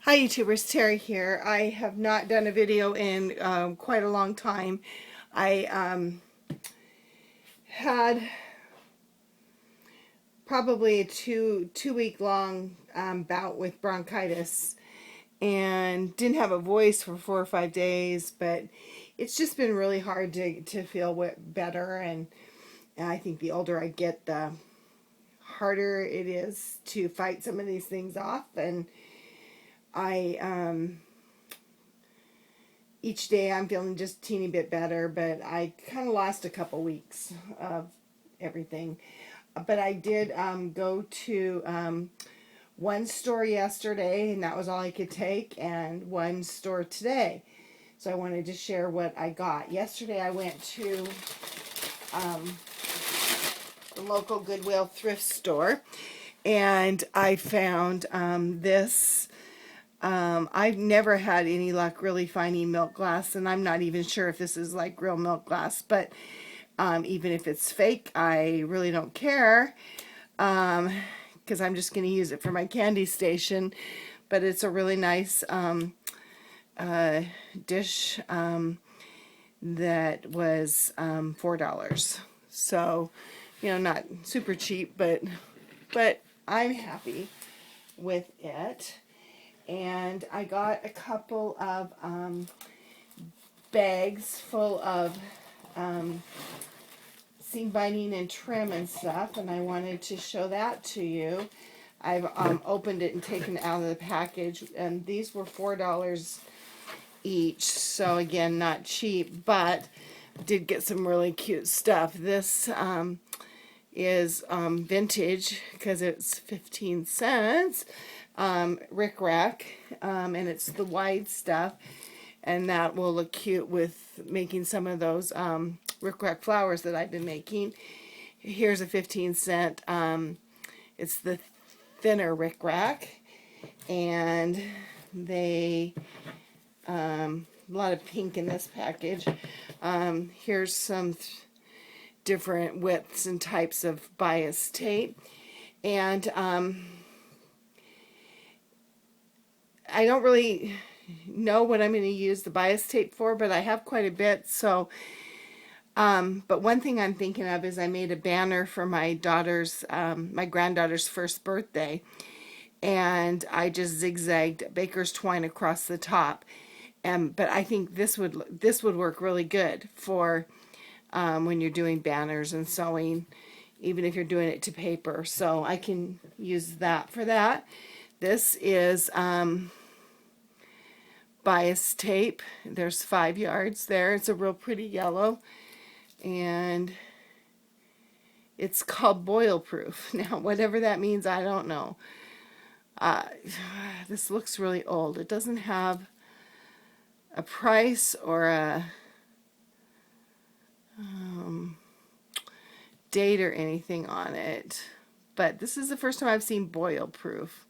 Hi YouTubers, Terry here. I have not done a video in quite a long time. I had probably a two week long bout with bronchitis and didn't have a voice for 4 or 5 days, but it's just been really hard to feel better, and I think the older I get, the harder it is to fight some of these things off. And I each day I'm feeling just a teeny bit better, but I kind of lost a couple weeks of everything. But I did go to one store yesterday, and that was all I could take, and one store today. So I wanted to share what I got. Yesterday I went to the local Goodwill thrift store, and I found this. I've never had any luck really finding milk glass, and I'm not even sure if this is like real milk glass, but even if it's fake, I really don't care, because I'm just going to use it for my candy station. But it's a really nice dish that was $4. So, not super cheap, but I'm happy with it. And I got a couple of bags full of seam binding and trim and stuff, and I wanted to show that to you. I've opened it and taken it out of the package, and these were $4 each, so again, not cheap, but did get some really cute stuff. This is vintage because it's 15 cents. Rick Rack, and it's the wide stuff, and that will look cute with making some of those Rick Rack flowers that I've been making. Here's a 15-cent. It's the thinner Rick Rack, and they a lot of pink in this package. Here's some different widths and types of bias tape, and I don't really know what I'm going to use the bias tape for, but I have quite a bit. So, but one thing I'm thinking of is I made a banner for my granddaughter's first birthday, and I just zigzagged baker's twine across the top. But I think this would work really good for when you're doing banners and sewing, even if you're doing it to paper. So I can use that for that. This is bias tape. There's 5 yards there. It's a real pretty yellow, and it's called boil proof. Now, whatever that means, I don't know. This looks really old. It doesn't have a price or a date or anything on it, but this is the first time I've seen boil proof,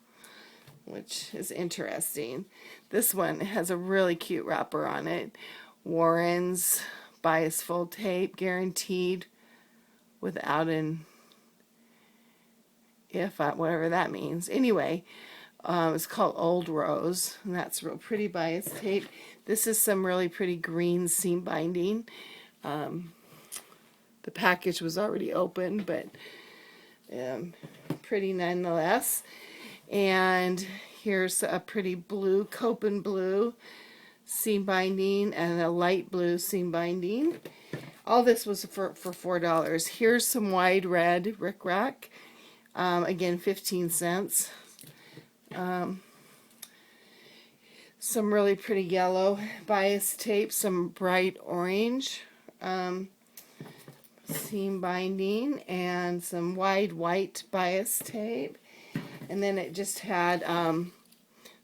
which is interesting. This one has a really cute wrapper on it. JoAnns bias fold tape, guaranteed without an if, whatever that means. Anyway, it's called Old Rose, and that's real pretty bias tape. This is some really pretty green seam binding. The package was already open, but pretty nonetheless. And here's a pretty blue, Copen blue seam binding and a light blue seam binding. All this was for $4. Here's some wide red Rick Rack. Again, 15 cents. Some really pretty yellow bias tape, some bright orange seam binding, and some wide white bias tape. And then it just had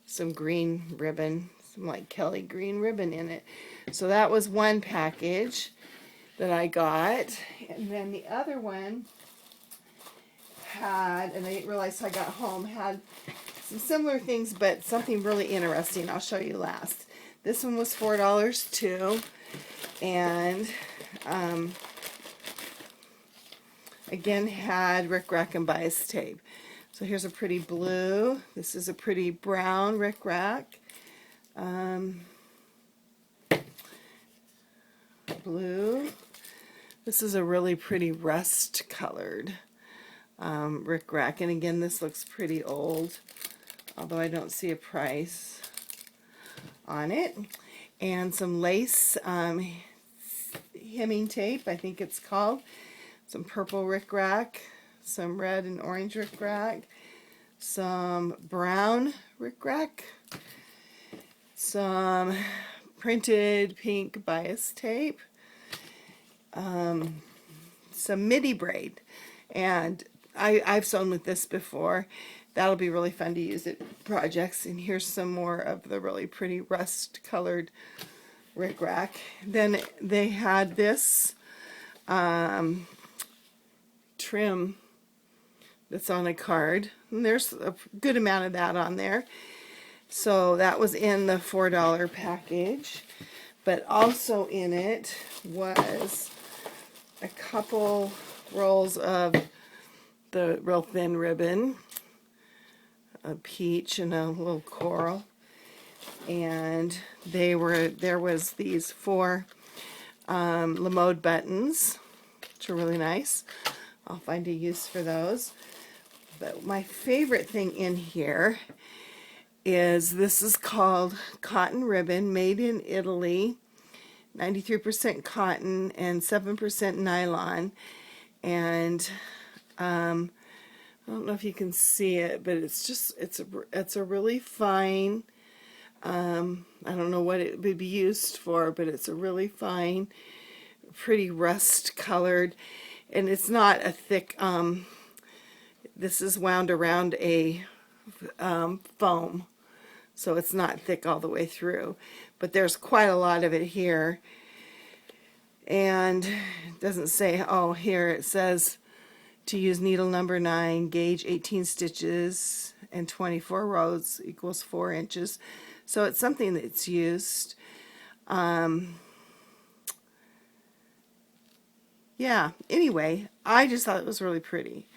some green ribbon, some like Kelly green ribbon in it. So that was one package that I got. And then the other one had, and I didn't realize till I got home, had some similar things, but something really interesting I'll show you last. This one was $4 too, and again had Rick Rack and bias tape. So here's a pretty blue. This is a pretty brown rickrack. Blue. This is a really pretty rust colored rickrack. And again, this looks pretty old, although I don't see a price on it. And some lace hemming tape, I think it's called. Some purple rickrack, some red and orange rickrack, some brown rickrack, some printed pink bias tape, some midi braid. And I've sewn with this before. That'll be really fun to use at projects. And here's some more of the really pretty rust colored rickrack. Then they had this trim that's on a card, and there's a good amount of that on there. So that was in the $4 package, but also in it was a couple rolls of the real thin ribbon, a peach and a little coral, and there was these 4 Lamode buttons, which are really nice. I'll find a use for those. But my favorite thing in here is, this is called cotton ribbon, made in Italy, 93% cotton and 7% nylon. And I don't know if you can see it, but it's a really fine, I don't know what it would be used for, but it's a really fine, pretty rust colored, and it's not a thick, this is wound around a foam, so it's not thick all the way through, but there's quite a lot of it here. And it doesn't say, oh, here it says to use needle number 9, gauge 18 stitches, and 24 rows equals 4 inches. So it's something that's used. Yeah, anyway, I just thought it was really pretty,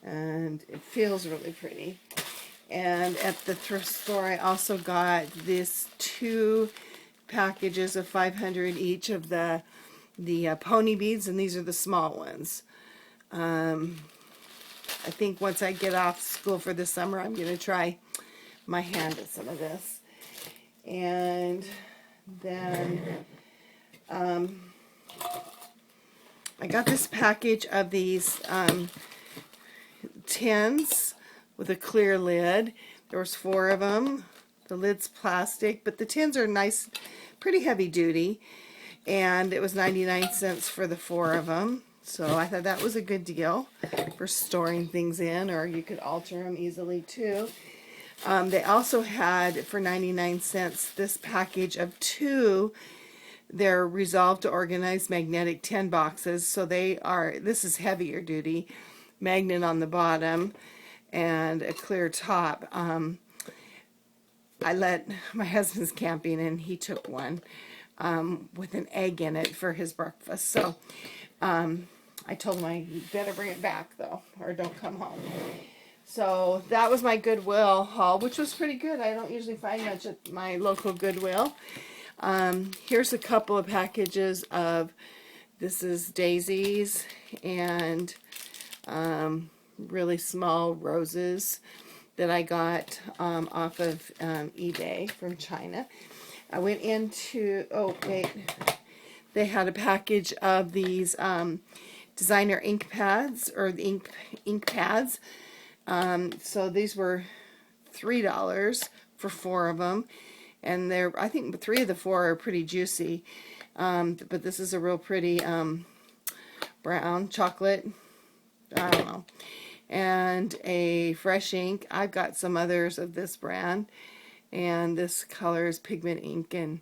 and it feels really pretty. And at the thrift store, I also got this 2 packages of 500 each of the pony beads, and these are the small ones. I think once I get off school for the summer, I'm going to try my hand at some of this. And then I got this package of these tins with a clear lid. There was 4 of them. The lid's plastic, but the tins are nice, pretty heavy duty. And it was 99 cents for the 4 of them. So I thought that was a good deal for storing things in, or you could alter them easily too. They also had, for 99 cents, this package of 2. They're Resolve to Organize magnetic tin boxes. So this is heavier duty, magnet on the bottom and a clear top. I let my husband's camping, and he took one with an egg in it for his breakfast. So I told him I better bring it back though, or don't come home. So that was my Goodwill haul, which was pretty good. I don't usually find much at my local Goodwill. Here's a couple of packages of, this is daisies and really small roses that I got off of eBay from China. I went into, oh wait, they had a package of these designer ink pads, or the ink pads. So these were $3 for 4 of them, and I think 3 of the 4 are pretty juicy. But this is a real pretty brown chocolate, I don't know, and a fresh ink. I've got some others of this brand, and this color is pigment ink, and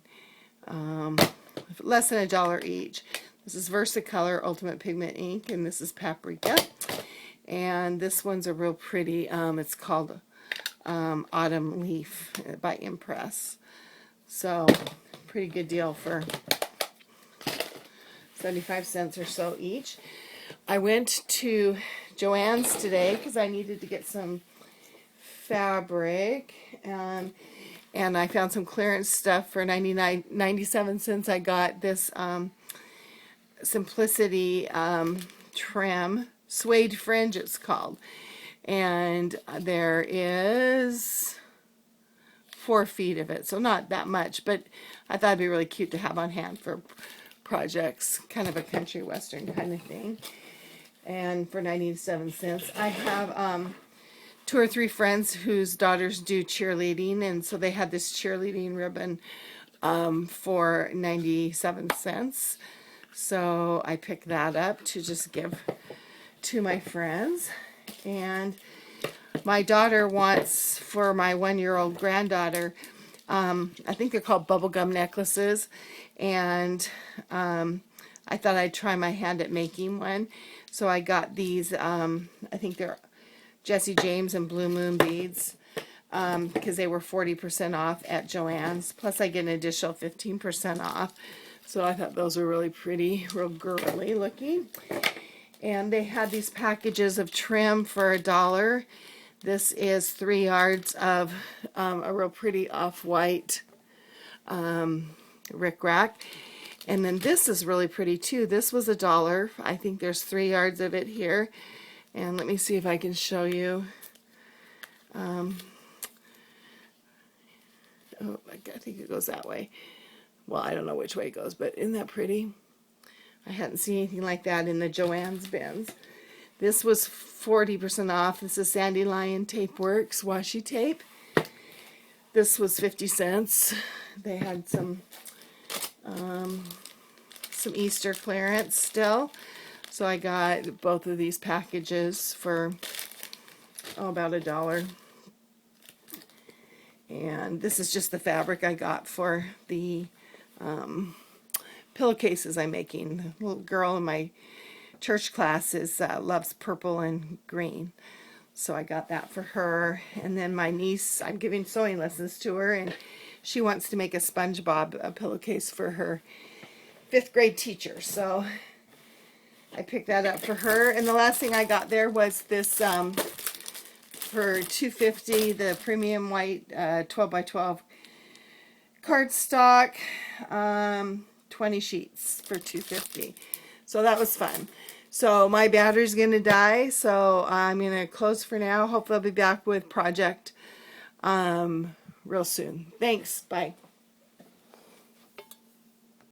less than $1 each. This is Versacolor Ultimate Pigment Ink, and this is Paprika. And this one's a real pretty, it's called Autumn Leaf by Impress. So, pretty good deal for 75 cents or so each. I went to JoAnns today because I needed to get some fabric, and I found some clearance stuff for 97 cents. I got this Simplicity trim, suede fringe it's called, and there is 4 feet of it, so not that much, but I thought it'd be really cute to have on hand for projects, kind of a country western kind of thing. And for 97 cents, I have 2 or 3 friends whose daughters do cheerleading, and so they had this cheerleading ribbon for 97 cents. So I picked that up to just give to my friends. And my daughter wants, for my 1-year-old granddaughter, I think they're called bubblegum necklaces, and I thought I'd try my hand at making one. So I got these, I think they're Jesse James and Blue Moon beads, because they were 40% off at JoAnns. Plus I get an additional 15% off. So I thought those were really pretty, real girly looking. And they had these packages of trim for $1. This is 3 yards of a real pretty off-white rickrack. And then this is really pretty too. This was $1. I think there's 3 yards of it here. And let me see if I can show you. Oh, I think it goes that way. Well, I don't know which way it goes, but isn't that pretty? I hadn't seen anything like that in the JoAnns bins. This was 40% off. This is Sandy Lion Tape Works washi tape. This was 50 cents. They had some Easter clearance still. So I got both of these packages for about $1. And this is just the fabric I got for the pillowcases I'm making. The little girl in my church class loves purple and green, so I got that for her. And then my niece, I'm giving sewing lessons to her, and she wants to make a SpongeBob pillowcase for her 5th grade teacher, so I picked that up for her. And the last thing I got there was this for $2.50, the premium white 12 by 12 cardstock, 20 sheets for $2.50. So that was fun. So my battery's going to die, so I'm going to close for now. Hopefully I'll be back with project real soon. Thanks. Bye.